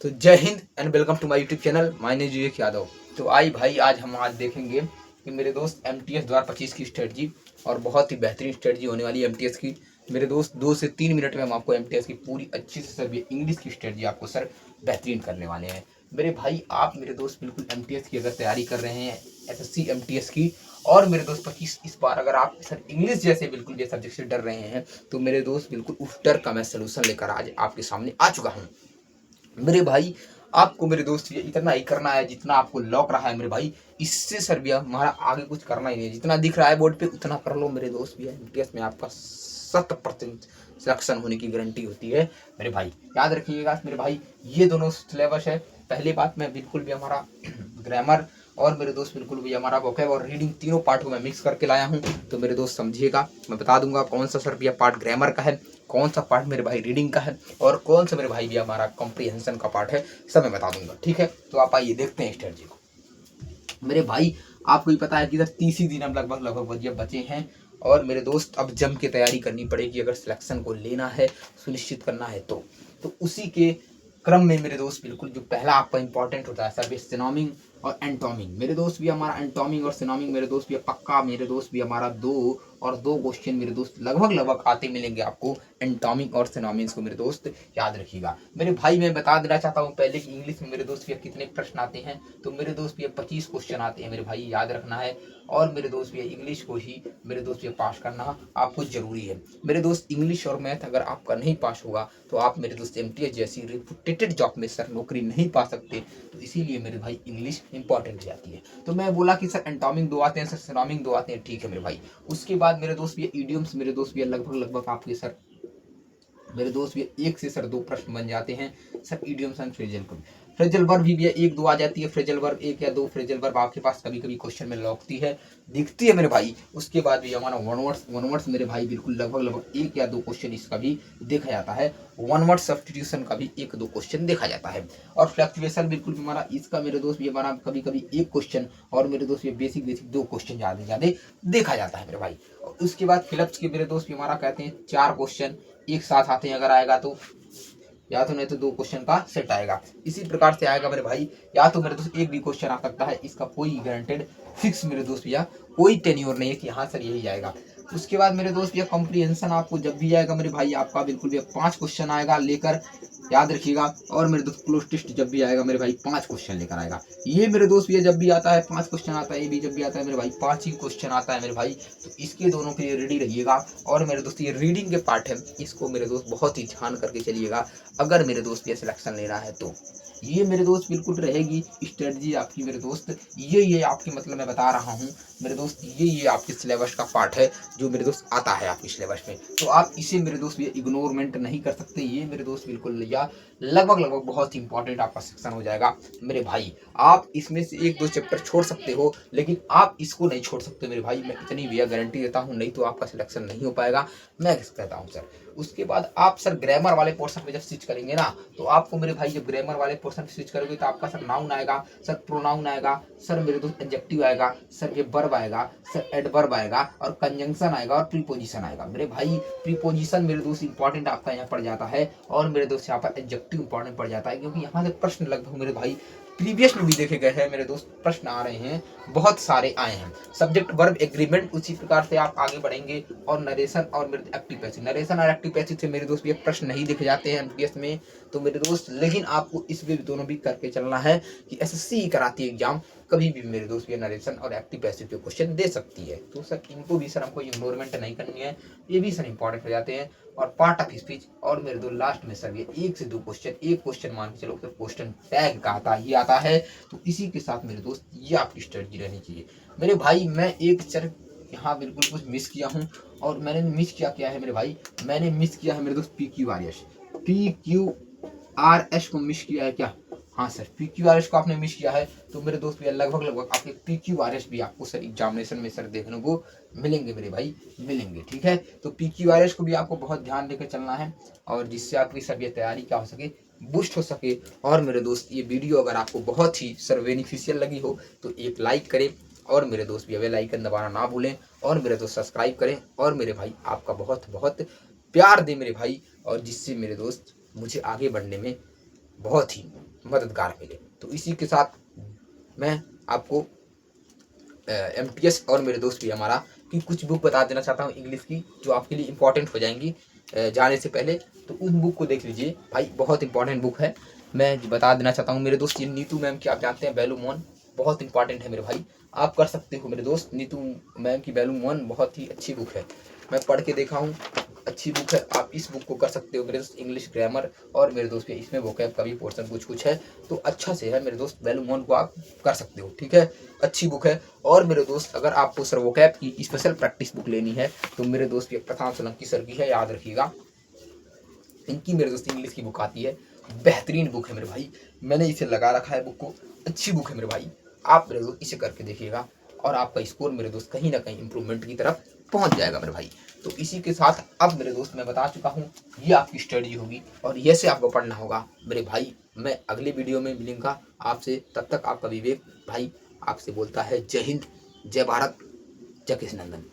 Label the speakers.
Speaker 1: तो Jai Hind and welcome to my YouTube channel. My name Vivek Yadav. तो भाई आज हम देखेंगे कि मेरे दोस्त एमटीएस 2025 की स्ट्रेटजी और बहुत ही बेहतरीन स्ट्रेटजी होने वाली है एमटीएस की। मेरे दोस्त 2 से 3 मिनट में हम आपको एमटीएस की पूरी अच्छी से सर इंग्लिश की स्ट्रेटजी आपको सर बेहतरीन करने वाले हैं। मेरे भाई आप मेरे दोस्त बिल्कुल एमटीएस की अगर तैयारी कर रहे हैं एसएससी एमटीएस की, और मेरे दोस्त 25 इस बार अगर आप सर इंग्लिश जैसे बिल्कुल ये सब्जेक्ट से डर रहे हैं, तो मेरे दोस्त बिल्कुल उस डर का मैं सलूशन लेकर आज आपके सामने आ चुका हूँ। मेरे भाई आपको मेरे दोस्त ये इतना ही करना है जितना आपको लौक रहा है मेरे भाई। इससे सर भैया हमारा आगे कुछ करना ही नहीं है, जितना दिख रहा है बोर्ड पे उतना कर लो मेरे दोस्त भैया। एमटीएस में आपका 100% सिलेक्शन होने की गारंटी होती है मेरे भाई। याद रखिएगा मेरे भाई, ये दोनों सिलेबस है। पहली बात मैं बिल्कुल भी हमारा ग्रामर और मेरे दोस्त बिल्कुल भी हमारा वोकैब और रीडिंग तीनों पार्ट को मैं मिक्स करके लाया हूँ। तो मेरे दोस्त समझिएगा, मैं बता दूंगा कौन सा सर भैया पार्ट ग्रामर का है, कौन सा पार्ट मेरे भाई रीडिंग का है और कौन सा मेरे भाई भी हमारा कॉम्प्रिहेंशन का पार्ट है, सब मैं बता दूंगा। ठीक है, तो आप आइए देखते हैं स्ट्रेटजी को। मेरे भाई आपको ही पता है कि इधर 30 ही दिन अब लगभग बचे हैं, और मेरे दोस्त अब जम के तैयारी करनी पड़ेगी अगर सिलेक्शन को लेना है, सुनिश्चित करना है। तो उसी के क्रम में मेरे दोस्त बिल्कुल जो पहला आपका इंपॉर्टेंट होता है सर सिनोमिंग और एंटोमिंग। मेरे दोस्त भी हमारा एंटोमिंग और सिनोमिंग मेरे दोस्त भी पक्का मेरे दोस्त भी हमारा दो क्वेश्चन मेरे दोस्त लगभग आते मिलेंगे आपको एंटोमिंग और सिनोमिंग्स को मेरे दोस्त याद रखिएगा। मेरे भाई मैं बता देना चाहता हूँ पहले कि इंग्लिश में मेरे दोस्त भैया कितने प्रश्न आते हैं। तो मेरे दोस्त भैया 25 क्वेश्चन आते हैं मेरे भाई, याद रखना है। और मेरे दोस्त भैया इंग्लिश को ही मेरे दोस्त भैया पास करना आपको जरूरी है। मेरे दोस्त इंग्लिश और मैथ अगर आपका नहीं पास होगा तो आप मेरे दोस्त एमटीएस जैसी रिप्यूटेड जॉब में सर नौकरी नहीं पा सकते। तो इसीलिए मेरे भाई इंग्लिश इंपॉर्टेंट हो जाती है। तो मैं बोला कि सर एंटोमिंग 2 आते हैं, सर सिनोमिंग 2 आते हैं, ठीक है मेरे भाई। उसके बाद मेरे दोस्त भैया इडियम्स मेरे दोस्त भैया लगभग आपके सर मेरे दोस्त भी 1 से सर 2 प्रश्न बन जाते हैं सर इडियम्स एंड फ्रेजल को। फ्रेजल वर्ब भी 1 2 आ जाती है, फ्रेजल वर्ब 1 या 2 फ्रेजल वर्ब आपके पास कभी कभी क्वेश्चन में लौकती है, दिखती है मेरे भाई। उसके बाद भी हमारा वन वर्ड्स मेरे भाई बिल्कुल लगभग 1 या 2 क्वेश्चन इसका भी देखा जाता है। वन वर्ड सब्स्टिट्यूशन का भी 1 2 क्वेश्चन देखा जाता है। और फ्लक्चुएशन बिल्कुल हमारा इसका मेरे दोस्त भी हमारा कभी कभी 1 क्वेश्चन, और मेरे दोस्त ये बेसिक 2 क्वेश्चन ज्यादा देखा जाता है मेरे भाई। उसके बाद फिलिप्स के मेरे दोस्त भी हमारा कहते हैं 4 क्वेश्चन एक साथ आते हैं, अगर आएगा तो या तो नहीं तो 2 क्वेश्चन का सेट आएगा। इसी प्रकार से आएगा मेरे भाई, या तो मेरे दोस्त एक भी क्वेश्चन आ सकता है, इसका कोई गारंटेड फिक्स मेरे दोस्त भैया कोई टेन्योर नहीं है कि हाँ सर यही आएगा। उसके बाद मेरे दोस्त भैया कॉम्प्रिहेंशन आपको जब भी आएगा मेरे भाई आपका बिल्कुल भैया 5 क्वेश्चन आएगा लेकर, याद रखिएगा। और मेरे दोस्त क्लोज टेस्ट जब भी आएगा मेरे भाई 5 क्वेश्चन लेकर आएगा। ये मेरे दोस्त भैया जब भी आता है 5 क्वेश्चन आता है, ये भी जब भी आता है मेरे भाई 5 ही क्वेश्चन आता है मेरे भाई। तो इसके दोनों के लिए रेडी रहिएगा। और मेरे दोस्त ये रीडिंग के पार्ट है, इसको मेरे दोस्त बहुत ही ध्यान करके चलिएगा अगर मेरे दोस्त ये सिलेक्शन लेना है तो। ये मेरे दोस्त बिल्कुल रहेगी स्ट्रेटजी आपकी मेरे दोस्त। ये आपकी मतलब मैं बता रहा हूँ मेरे दोस्त, ये आपके सिलेबस का पार्ट है जो मेरे दोस्त आता है आपके सिलेबस में। तो आप इसे मेरे दोस्त ये इग्नोरमेंट नहीं कर सकते। ये मेरे दोस्त बिल्कुल या लगभग बहुत ही इंपॉर्टेंट आपका सेक्शन हो जाएगा मेरे भाई। आप इसमें से 1 2 चैप्टर छोड़ सकते हो, लेकिन आप इसको नहीं छोड़ सकते मेरे भाई। मैं इतनी भैया गारंटी देता हूँ, नहीं तो आपका सिलेक्शन नहीं हो पाएगा, मैं कहता हूँ सर। उसके बाद आप सर ग्रामर वाले पोर्शन में जब स्विच करेंगे ना, तो आपको मेरे भाई जब ग्रामर वाले पोर्शन स्विच करोगे तो आपका सर नाउन आएगा, सर प्रोनाउन आएगा, सर मेरे दोस्त एडजेक्टिव आएगा, सर ये वर्ब आएगा, सर एडवर्ब आएगा, और कंजंक्शन आएगा और प्रीपोजिशन आएगा मेरे भाई। प्रीपोजिशन मेरे दोस्त इंपॉर्टेंट आपका यहाँ पड़ जाता है, और मेरे दोस्त यहाँ पर एडजेक्टिव इंपॉर्टेंट पड़ जाता है, क्योंकि यहाँ से प्रश्न लगभग मेरे भाई प्रीवियस में भी देखे गए हैं मेरे दोस्त, प्रश्न आ रहे हैं, बहुत सारे आए हैं। सब्जेक्ट वर्ब एग्रीमेंट उसी प्रकार से आप आगे बढ़ेंगे, और नरेशन और मेरे एक्टिव पैसिव, नरेशन और एक्टिव पैसिव से मेरे दोस्त ये प्रश्न नहीं दिखे जाते हैं एमटीएस में। तो मेरे दोस्त लेकिन आपको इस भी दोनों भी करके चलना है कि एसएससी ही कराती है एग्जाम, कभी भी मेरे दोस्त ये नरेशन और एक्टिव पैसिव के क्वेश्चन दे सकती है। तो सर इनको भी सर हमको इग्नोरमेंट नहीं करनी है, ये भी सर इंपॉर्टेंट हो जाते हैं। और पार्ट ऑफ स्पीच, और मेरे दो लास्ट में सर ये 1 से 2 क्वेश्चन, एक क्वेश्चन मान के चलो तो क्वेश्चन टैग का आता ये आता है। तो इसी के साथ मेरे दोस्त ये आपकी स्ट्रेटजी रहनी चाहिए मेरे भाई। मैं एक सर यहाँ बिल्कुल कुछ मिस किया हूँ, और मैंने मिस क्या है मेरे भाई, मैंने मिस किया है मेरे दोस्त PQRS को मिस किया है क्या? हाँ सर, PQRS को आपने मिस किया है। तो मेरे दोस्त भैया लगभग आपके PQRS भी आपको सर एग्जामिनेशन में सर देखने को मिलेंगे मेरे भाई, मिलेंगे। ठीक है, तो PQRS को भी आपको बहुत ध्यान देकर चलना है, और जिससे आपकी सब ये तैयारी क्या हो सके, बूस्ट हो सके। और मेरे दोस्त ये वीडियो अगर आपको बहुत ही सर बेनिफिशियल लगी हो तो एक लाइक करें, और मेरे दोस्त भी बेल आइकन दबाना ना भूलें, और मेरे दोस्त सब्सक्राइब करें, और मेरे भाई आपका बहुत बहुत प्यार दें मेरे भाई, और जिससे मेरे दोस्त मुझे आगे बढ़ने में बहुत ही मददगार मिले। तो इसी के साथ मैं आपको MTS और मेरे दोस्त भी हमारा की कुछ बुक बता देना चाहता हूँ इंग्लिश की, जो आपके लिए इम्पोर्टेंट हो जाएंगी जाने से पहले। तो उस बुक को देख लीजिए भाई, बहुत इंपॉर्टेंट बुक है। मैं बता देना चाहता हूँ मेरे दोस्त, ये नीतू मैम की आप जानते हैं वैल्यू वन, बहुत इंपॉर्टेंट है मेरे भाई, आप कर सकते हो मेरे दोस्त। नीतू मैम की वैल्यू वन बहुत ही अच्छी बुक है, मैं पढ़ के देखा हूँ, अच्छी बुक है। आप इस बुक को कर सकते हो मेरे दोस्त, इंग्लिश ग्रामर और मेरे दोस्त पे इसमें वोकैब का भी पोर्शन कुछ कुछ है, तो अच्छा से है मेरे दोस्त। वैल्यू वन को आप कर सकते हो, ठीक है, अच्छी बुक है। और मेरे दोस्त अगर आपको सर वोकैब की स्पेशल प्रैक्टिस बुक लेनी है तो मेरे दोस्त ये प्रशांत सोलंकी सर की है, याद रखिएगा। इनकी मेरे दोस्त इंग्लिश की बुक आती है, बेहतरीन बुक है मेरे भाई, मैंने इसे लगा रखा है बुक को, अच्छी बुक है मेरे भाई। आप मेरे दोस्त इसे करके देखिएगा और आपका स्कोर मेरे दोस्त कहीं ना कहीं इंप्रूवमेंट की तरफ पहुंच जाएगा मेरे भाई। तो इसी के साथ अब मेरे दोस्त मैं बता चुका हूँ, ये आपकी स्टडी होगी और ये से आपको पढ़ना होगा मेरे भाई। मैं अगले वीडियो में मिलूंगा आपसे, तब तक आपका विवेक भाई आपसे बोलता है जय हिंद, जय भारत, जय कृष्ण नंदन।